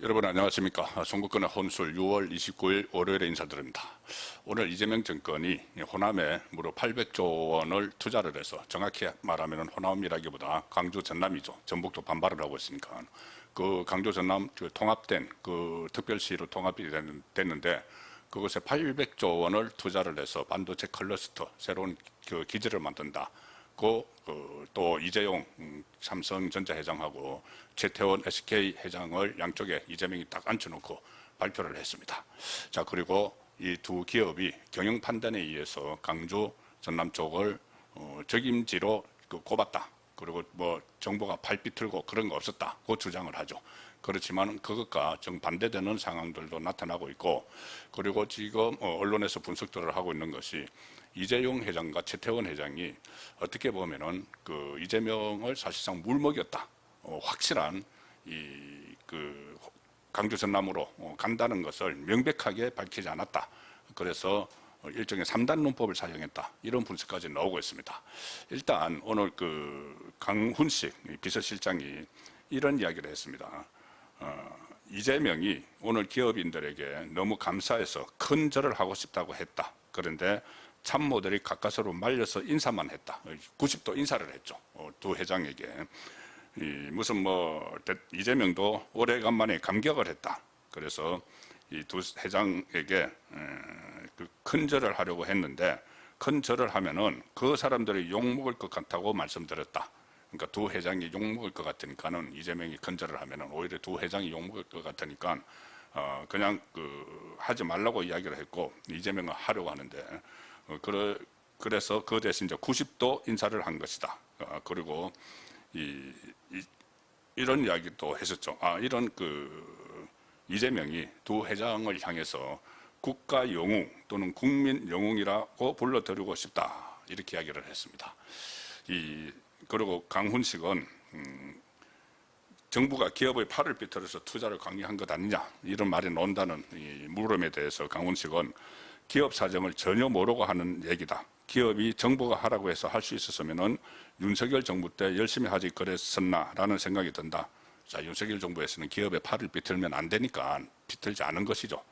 여러분 안녕하십니까. 송국근의 혼술 6월 29일 월요일에 인사드립니다. 오늘 이재명 정권이 호남에 무려 800조 원을 투자를 해서, 정확히 말하면 호남이라기보다 강주 전남이죠. 전북도 반발을 하고 있으니까 그 강주 전남 통합된 그 특별시로 통합이 됐는데, 그것에 800조 원을 투자를 해서 반도체 클러스터 새로운 그 기지를 만든다. 또 이재용 삼성전자 회장하고 최태원 SK 회장을 양쪽에 이재명이 딱 앉혀놓고 발표를 했습니다. 자, 그리고 이 두 기업이 경영 판단에 의해서 강주 전남 쪽을 적임지로 꼽았다. 그리고 뭐 정부가 발빛 틀고 그런 거 없었다. 그 주장을 하죠. 그렇지만 그것과 정반대되는 상황들도 나타나고 있고, 그리고 지금 언론에서 분석들을 하고 있는 것이 이재용 회장과 최태원 회장이 어떻게 보면은 그 이재명을 사실상 물먹였다. 확실한 강주 전남으로 간다는 것을 명백하게 밝히지 않았다. 그래서 일종의 3단 논법을 사용했다. 이런 분석까지 나오고 있습니다. 일단 오늘 그 강훈식 비서실장이 이런 이야기를 했습니다. 이재명이 오늘 기업인들에게 너무 감사해서 큰 절을 하고 싶다고 했다. 그런데 참모들이 가까스로 말려서 인사만 했다. 90도 인사를 했죠. 두 회장에게. 무슨 이재명도 오래간만에 감격을 했다. 그래서 이 두 회장에게 큰 절을 하려고 했는데, 큰 절을 하면은 그 사람들이 욕먹을 것 같다고 말씀드렸다. 그러니까 두 회장이 욕먹을 것 같으니까는, 이재명이 큰 절을 하면은 오히려 두 회장이 욕먹을 것 같으니까 그냥 하지 말라고 이야기를 했고, 이재명은 하려고 하는데 그래서 그 대신 이제 90도 인사를 한 것이다. 그리고 이런 이야기도 했었죠. 이런 이재명이 두 회장을 향해서 국가 영웅 또는 국민 영웅이라고 불러드리고 싶다. 이렇게 이야기를 했습니다. 그리고 강훈식은 정부가 기업의 팔을 비틀어서 투자를 강요한 것 아니냐, 이런 말이 나온다는 이 물음에 대해서 강훈식은 기업 사정을 전혀 모르고 하는 얘기다. 기업이 정부가 하라고 해서 할 수 있었으면은 윤석열 정부 때 열심히 하지 그랬었나라는 생각이 든다. 자, 윤석열 정부에서는 기업의 팔을 비틀면 안 되니까 비틀지 않은 것이죠.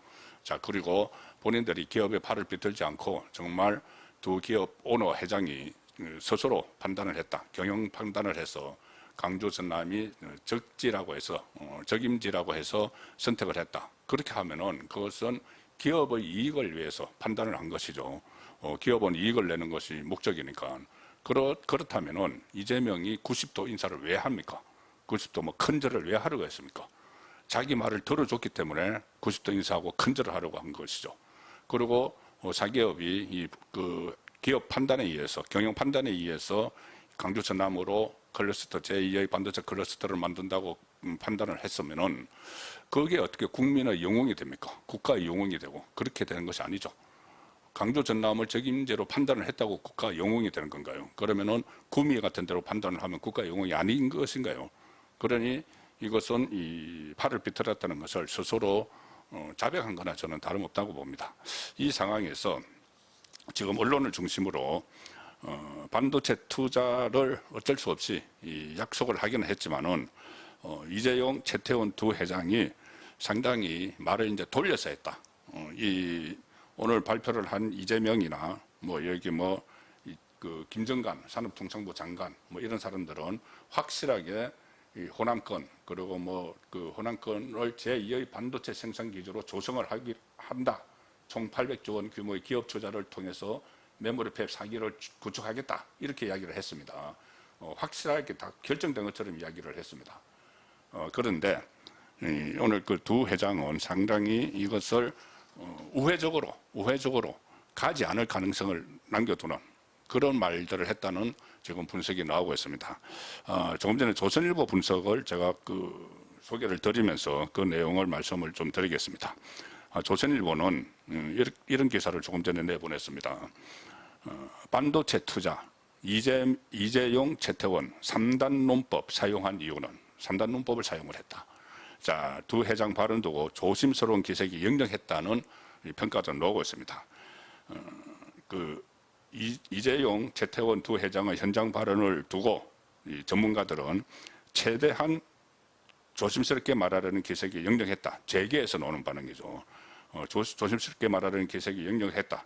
자, 그리고 본인들이 기업의 팔을 비틀지 않고 정말 두 기업 오너 회장이 스스로 판단을 했다. 경영 판단을 해서 강주 전남이 적임지라고 해서 선택을 했다. 그렇게 하면은 그것은 기업의 이익을 위해서 판단을 한 것이죠. 기업은 이익을 내는 것이 목적이니까. 그렇다면은 이재명이 90도 인사를 왜 합니까? 90도 큰 절을 왜 하려고 했습니까? 자기 말을 들어줬기 때문에 90도 인사하고 큰 절을 하려고 한 것이죠. 그리고 사기업이 기업 판단에 의해서, 경영 판단에 의해서 강주 전남으로 클러스터, 제2의 반도체 클러스터를 만든다고 판단을 했으면은 그게 어떻게 국민의 영웅이 됩니까? 국가의 영웅이 되고, 그렇게 되는 것이 아니죠. 강주 전남을 적임제로 판단을 했다고 국가 영웅이 되는 건가요? 그러면은 구미 같은 데로 판단을 하면 국가 영웅이 아닌 것인가요? 그러니 이것은 이 팔을 비틀었다는 것을 스스로 자백한 거나 저는 다름없다고 봅니다. 이 상황에서 지금 언론을 중심으로 반도체 투자를 어쩔 수 없이 약속을 하기는 했지만은 이재용, 최태원 두 회장이 상당히 말을 이제 돌려서 했다. 오늘 발표를 한 이재명이나 여기 김정관 산업통상부 장관 이런 사람들은 확실하게 이 호남권, 그리고 호남권을 제2의 반도체 생산 기지로 조성을 한다. 총 800조 원 규모의 기업 투자를 통해서 메모리팹 사기를 구축하겠다. 이렇게 이야기를 했습니다. 확실하게 다 결정된 것처럼 이야기를 했습니다. 그런데 오늘 그 두 회장은 상당히 이것을 우회적으로 가지 않을 가능성을 남겨두는 그런 말들을 했다는 지금 분석이 나오고 있습니다. 조금 전에 조선일보 분석을 제가 소개를 드리면서 그 내용을 말씀을 좀 드리겠습니다. 조선일보는 이런 기사를 조금 전에 내보냈습니다. 반도체 투자, 이재용, 최태원 3단 논법 사용한 이유는 3단 논법을 사용을 했다. 자, 두 회장 발언 두고 조심스러운 기색이 역력했다는 평가도 나오고 있습니다. 이재용, 최태원 두 회장의 현장 발언을 두고 이 전문가들은 최대한 조심스럽게 말하려는 기색이 역력했다. 재계에서 나오는 반응이죠. 조심스럽게 말하려는 기색이 역력했다.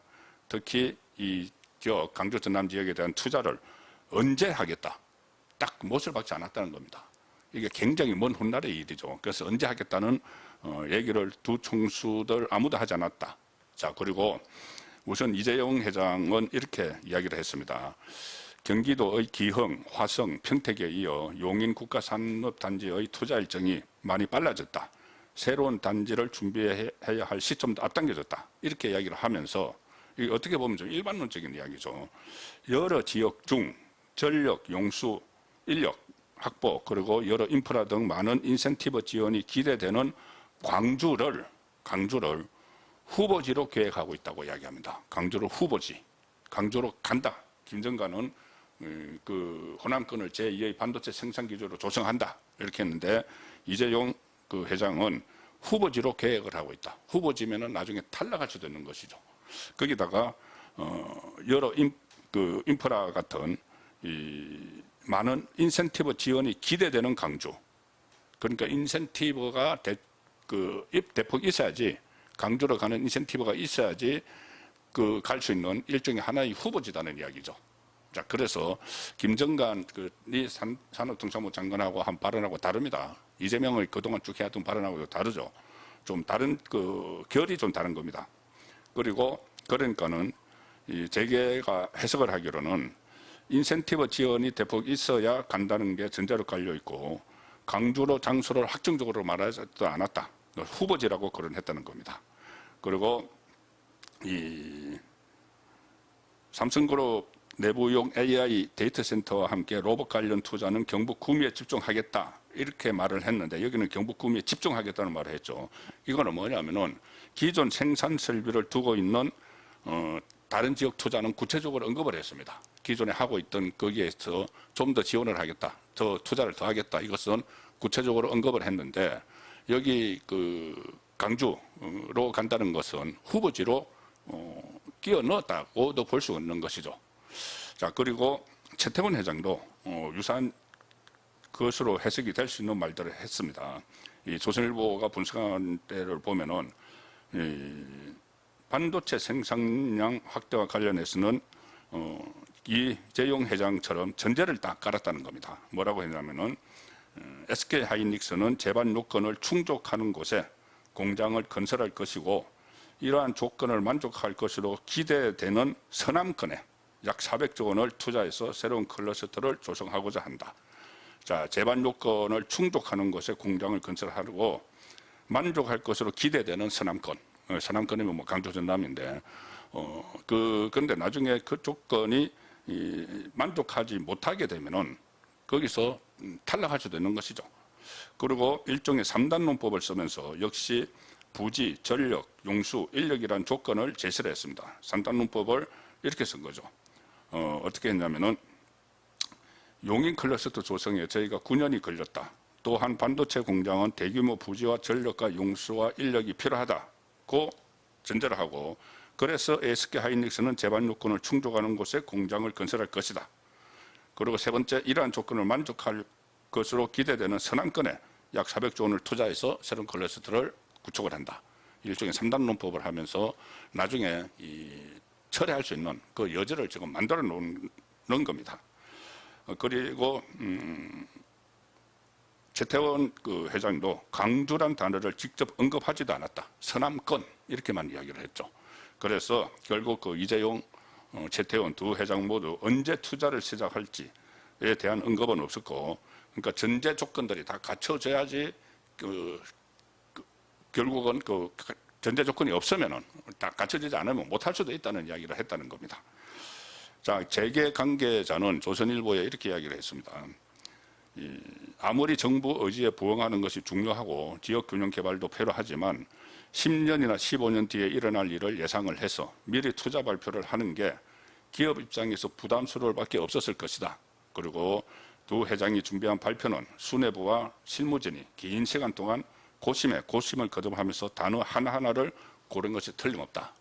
특히 이 지역, 강주 전남 지역에 대한 투자를 언제 하겠다. 딱 못을 박지 않았다는 겁니다. 이게 굉장히 먼 훗날의 일이죠. 그래서 언제 하겠다는 얘기를 두 총수들 아무도 하지 않았다. 자, 그리고 우선 이재용 회장은 이렇게 이야기를 했습니다. 경기도의 기흥, 화성, 평택에 이어 용인 국가산업단지의 투자 일정이 많이 빨라졌다. 새로운 단지를 준비해야 할 시점도 앞당겨졌다. 이렇게 이야기를 하면서 이게 어떻게 보면 좀 일반론적인 이야기죠. 여러 지역 중 전력, 용수, 인력 확보 그리고 여러 인프라 등 많은 인센티브 지원이 기대되는 광주를 후보지로 계획하고 있다고 이야기합니다. 광주를 후보지, 광주로 간다. 김정관은 그 호남권을 제2의 반도체 생산 기지로 조성한다. 이렇게 했는데 이재용 그 회장은 후보지로 계획을 하고 있다. 후보지면은 나중에 탈락할 수도 있는 것이죠. 거기다가 여러 인프라 같은 이 많은 인센티브 지원이 기대되는 강주. 그러니까 인센티브가 대폭 있어야지, 강주로 가는 인센티브가 있어야지 갈 수 있는 일종의 하나의 후보지다는 이야기죠. 자, 그래서 김정관 산업통상부 장관하고 한 발언하고 다릅니다. 이재명의 그동안 쭉 해왔던 발언하고 다르죠. 좀 다른 결이 좀 다른 겁니다. 그리고 그러니까는 재계가 해석을 하기로는 인센티브 지원이 대폭 있어야 간다는 게 전제로 깔려 있고 강주로 장소를 확정적으로 말하지도 않았다. 후보지라고 거론했다는 겁니다. 그리고 이 삼성그룹 내부용 AI 데이터 센터와 함께 로봇 관련 투자는 경북 구미에 집중하겠다. 이렇게 말을 했는데 여기는 경북 구미에 집중하겠다는 말을 했죠. 이거는 뭐냐면은 기존 생산 설비를 두고 있는 다른 지역 투자는 구체적으로 언급을 했습니다. 기존에 하고 있던 거기에서 좀 더 지원을 하겠다. 더 투자를 더 하겠다. 이것은 구체적으로 언급을 했는데 여기 강주로 간다는 것은 후보지로 끼워 넣었다고도 볼 수 있는 것이죠. 자, 그리고 최태원 회장도 유사한 것으로 해석이 될 수 있는 말들을 했습니다. 이 조선일보가 분석한 데를 보면은 반도체 생산량 확대와 관련해서는 이재용 회장처럼 전제를 딱 깔았다는 겁니다. 뭐라고 했냐면은 SK 하이닉스는 제반 요건을 충족하는 곳에 공장을 건설할 것이고 이러한 조건을 만족할 것으로 기대되는 서남권에 약 400조 원을 투자해서 새로운 클러스터를 조성하고자 한다. 자, 제반 요건을 충족하는 곳에 공장을 건설하고 만족할 것으로 기대되는 서남권. 서남권이면 뭐 강조 전남인데, 그런데 나중에 그 조건이 만족하지 못하게 되면은 거기서 탈락할 수도 있는 것이죠. 그리고 일종의 3단 논법을 쓰면서 역시 부지, 전력, 용수, 인력이라는 조건을 제시를 했습니다. 3단 논법을 이렇게 쓴 거죠. 어떻게 했냐면은 용인 클러스터 조성에 저희가 9년이 걸렸다. 또한 반도체 공장은 대규모 부지와 전력과 용수와 인력이 필요하다고 전제를 하고 그래서 SK 하이닉스는 제반 요건을 충족하는 곳에 공장을 건설할 것이다. 그리고 세 번째, 이러한 조건을 만족할 것으로 기대되는 서남권에 약 400조 원을 투자해서 새로운 클러스터를 구축을 한다. 일종의 3단 논법을 하면서 나중에 철회할 수 있는 그 여지를 지금 만들어 놓는 겁니다. 그리고 최태원 회장도 강주란 단어를 직접 언급하지도 않았다. 서남권 이렇게만 이야기를 했죠. 그래서 결국 이재용, 최태원 두 회장 모두 언제 투자를 시작할지에 대한 언급은 없었고, 그러니까 전제 조건들이 다 갖춰져야지 결국은 전제 조건이 없으면은 다 갖춰지지 않으면 못할 수도 있다는 이야기를 했다는 겁니다. 자, 재계 관계자는 조선일보에 이렇게 이야기를 했습니다. 아무리 정부 의지에 부응하는 것이 중요하고 지역 균형 개발도 필요하지만 10년이나 15년 뒤에 일어날 일을 예상을 해서 미리 투자 발표를 하는 게 기업 입장에서 부담스러울 밖에 없었을 것이다. 그리고 두 회장이 준비한 발표는 수뇌부와 실무진이 긴 시간 동안 고심을 거듭하면서 단어 하나하나를 고른 것이 틀림없다.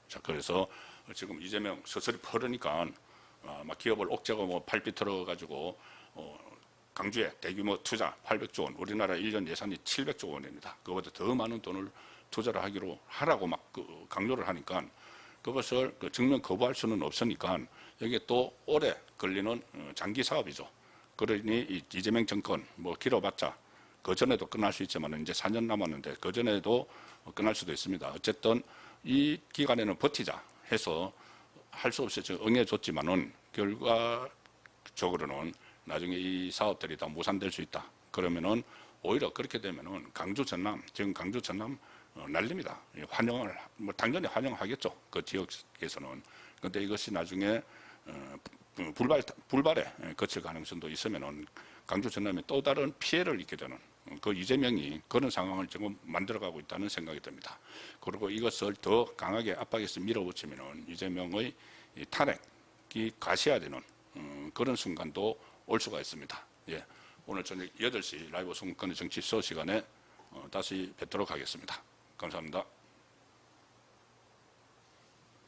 자, 그래서 지금 이재명 서서히 퍼르니까 막 기업을 옥죄고 팔비틀어 가지고 강주에 대규모 투자 800조 원, 우리나라 1년 예산이 700조 원입니다. 그보다 더 많은 돈을 투자를 하라고 막 강조를 하니까 그것을 증명 거부할 수는 없으니까 여기에 또 오래 걸리는 장기 사업이죠. 그러니 이재명 정권 뭐 길어봤자 그 전에도 끝날 수 있지만 이제 4년 남았는데 그 전에도 끝날 수도 있습니다. 어쨌든 이 기간에는 버티자 해서 할 수 없이 응해줬지만은 결과적으로는 나중에 이 사업들이 다 무산될 수 있다. 그러면은 오히려 그렇게 되면은 강주 전남, 지금 강주 전남 난립니다. 환영을 뭐 당연히 환영하겠죠. 그 지역에서는. 그런데 이것이 나중에 불발에 거칠 가능성도 있으면은 강주 전남에 또 다른 피해를 입게 되는 그 이재명이 그런 상황을 지금 만들어가고 있다는 생각이 듭니다. 그리고 이것을 더 강하게 압박해서 밀어붙이면은 이재명의 탄핵이 가시화되는 그런 순간도 올 수가 있습니다. 예, 오늘 저녁 8시 라이브 송건의 정치 소 시간에 다시 뵙도록 하겠습니다. 감사합니다.